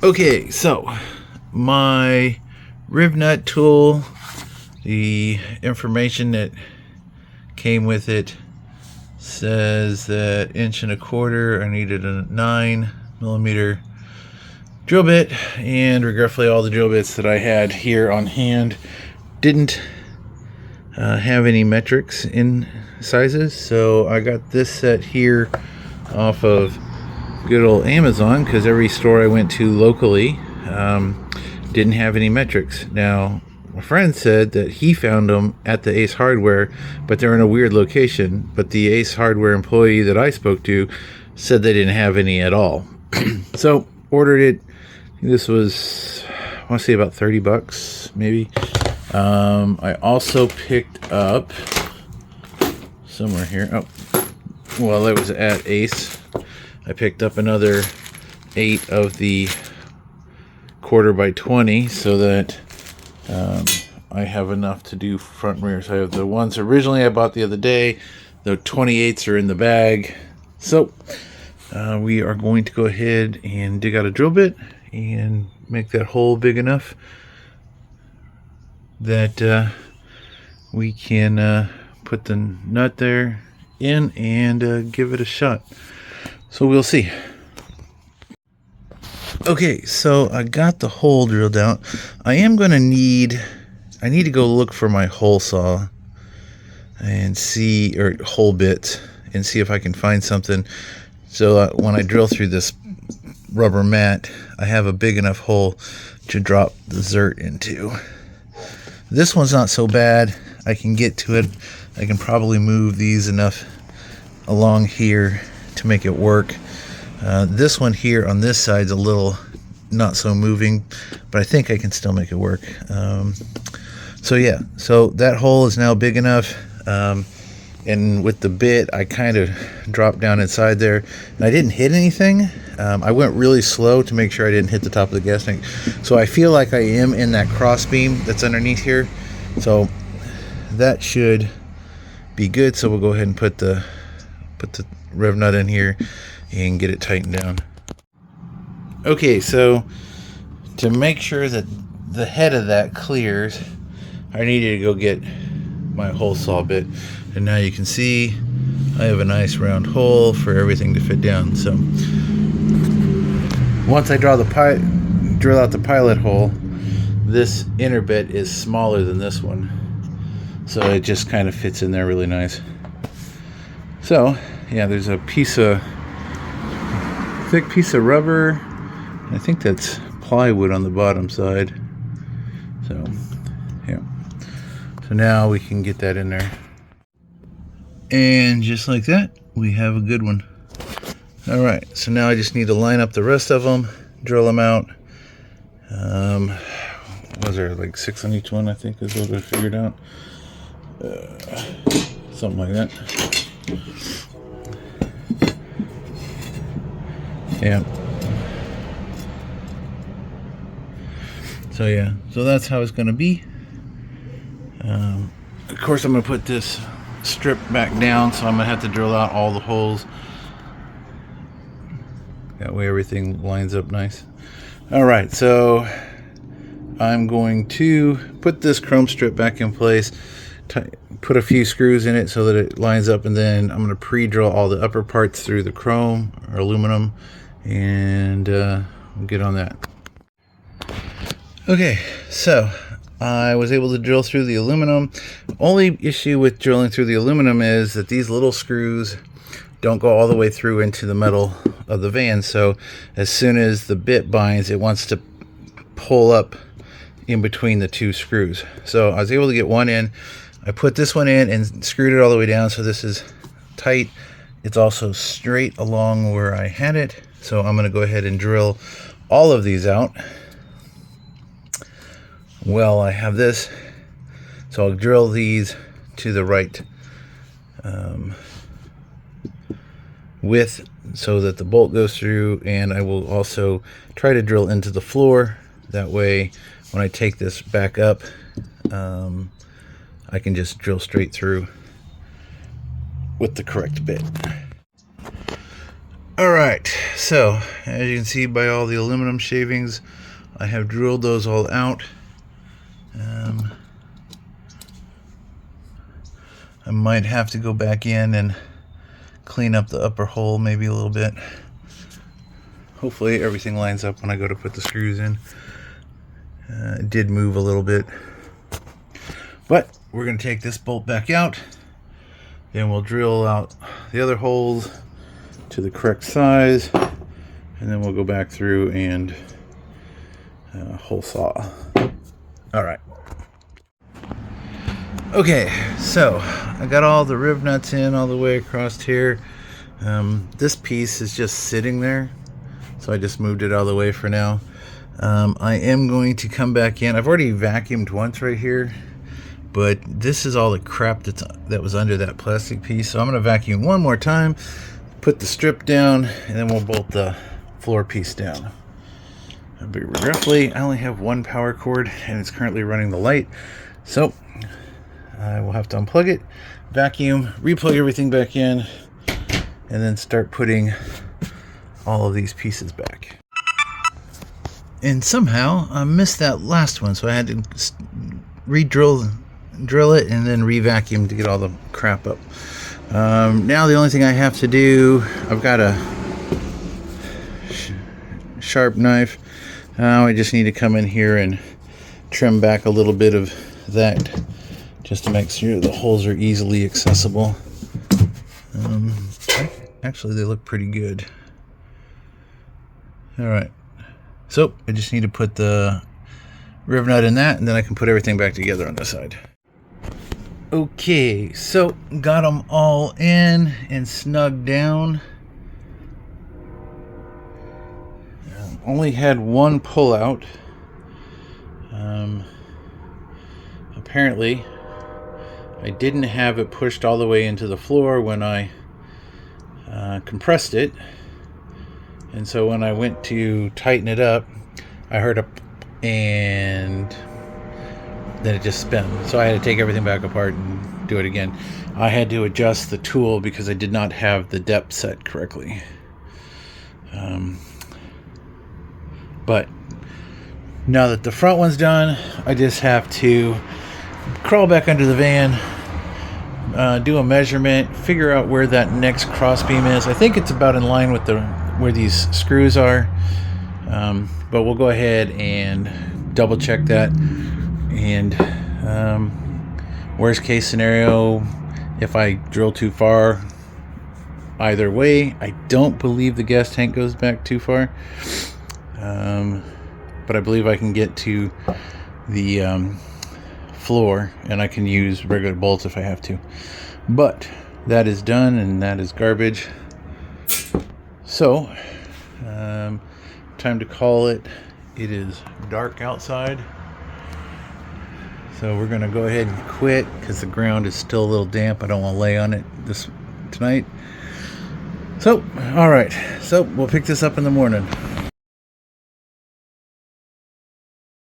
Okay, so my riv nut tool, the information that came with it says that 1.25 inches. I needed a 9mm drill bit, and regretfully all the drill bits that I had here on hand didn't have any metrics in sizes, so I got this set here off of good old Amazon, because every store I went to locally didn't have any metrics. Now, my friend said that he found them at the Ace Hardware, but they're in a weird location. But the Ace Hardware employee that I spoke to said they didn't have any at all. So ordered it. This was, I want to say, about $30 maybe. I also picked up somewhere here. Oh, well, it was at Ace. I picked up another 8 of the 1/4x20 so that I have enough to do front and rear. So I have the ones originally I bought the other day. The 28s are in the bag. So we are going to go ahead and dig out a drill bit and make that hole big enough that we can put the nut there in and give it a shot. So we'll see. Okay, so I got the hole drilled out. I need to go look for my hole saw and see, or hole bit, and see if I can find something so when I drill through this rubber mat, I have a big enough hole to drop the zert into. This one's not so bad. I can get to it. I can probably move these enough along here to make it work. This one here on this side's a little not so moving, but I think I can still make it work. So yeah, so that hole is now big enough, and with the bit I kind of dropped down inside there, and I didn't hit anything. I went really slow to make sure I didn't hit the top of the gas tank, so I feel like I am in that cross beam that's underneath here, so that should be good. So we'll go ahead and put the rev nut in here and get it tightened down. Okay, so to make sure that the head of that clears, I needed to go get my hole saw bit, and now you can see I have a nice round hole for everything to fit down. So once I drill out the pilot hole, this inner bit is smaller than this one, so it just kind of fits in there really nice. So yeah, there's a thick piece of rubber. I think that's plywood on the bottom side. So yeah, so now we can get that in there, and just like that we have a good one. All right, so now I just need to line up the rest of them, drill them out. Was there like 6 on each one? I think is what I figured out. Something like that. Yeah. So yeah, so that's how it's going to be. Of course, I'm going to put this strip back down, so I'm going to have to drill out all the holes. That way everything lines up nice. All right, so I'm going to put this chrome strip back in place, put a few screws in it so that it lines up, and then I'm going to pre-drill all the upper parts through the chrome or aluminum, and we'll get on that. Okay, so I was able to drill through the aluminum. Only issue with drilling through the aluminum is that these little screws don't go all the way through into the metal of the van, so as soon as the bit binds, it wants to pull up in between the two screws. So I was able to get one in. I put this one in and screwed it all the way down, so this is tight. It's also straight along where I had it. So I'm going to go ahead and drill all of these out. Well, I have this, so I'll drill these to the right width so that the bolt goes through, and I will also try to drill into the floor. That way when I take this back up, I can just drill straight through with the correct bit. Alright, so as you can see by all the aluminum shavings, I have drilled those all out. I might have to go back in and clean up the upper hole maybe a little bit. Hopefully everything lines up when I go to put the screws in. It did move a little bit. But we're going to take this bolt back out. Then we'll drill out the other holes to the correct size. And then we'll go back through and hole saw. Alright. Okay, so I got all the riv nuts in all the way across here. This piece is just sitting there, so I just moved it out of the way for now. I am going to come back in. I've already vacuumed once right here, but this is all the crap that was under that plastic piece. So I'm going to vacuum one more time, put the strip down, and then we'll bolt the floor piece down. But regretfully, I only have one power cord, and it's currently running the light. So I will have to unplug it, vacuum, replug everything back in, and then start putting all of these pieces back. And somehow I missed that last one, so I had to drill it and then re-vacuum to get all the crap up. Now the only thing I have to do, I've got a sharp knife. Now I just need to come in here and trim back a little bit of that, just to make sure the holes are easily accessible. Actually, they look pretty good. Alright, so I just need to put the riv nut in that, and then I can put everything back together on this side. Okay, so got them all in and snugged down. Only had one pull out. Apparently I didn't have it pushed all the way into the floor when I compressed it, and so when I went to tighten it up, I heard a and then it just spun. So I had to take everything back apart and do it again. I had to adjust the tool because I did not have the depth set correctly. But now that the front one's done, I just have to crawl back under the van, do a measurement, figure out where that next cross beam is. I think it's about in line with where these screws are, but we'll go ahead and double check that. And worst case scenario, if I drill too far, either way, I don't believe the gas tank goes back too far, but I believe I can get to the floor, and I can use regular bolts if I have to. But that is done, and that is garbage. So time to call it. It is dark outside, so we're gonna go ahead and quit because the ground is still a little damp. I don't want to lay on it tonight. So all right, so we'll pick this up in the morning.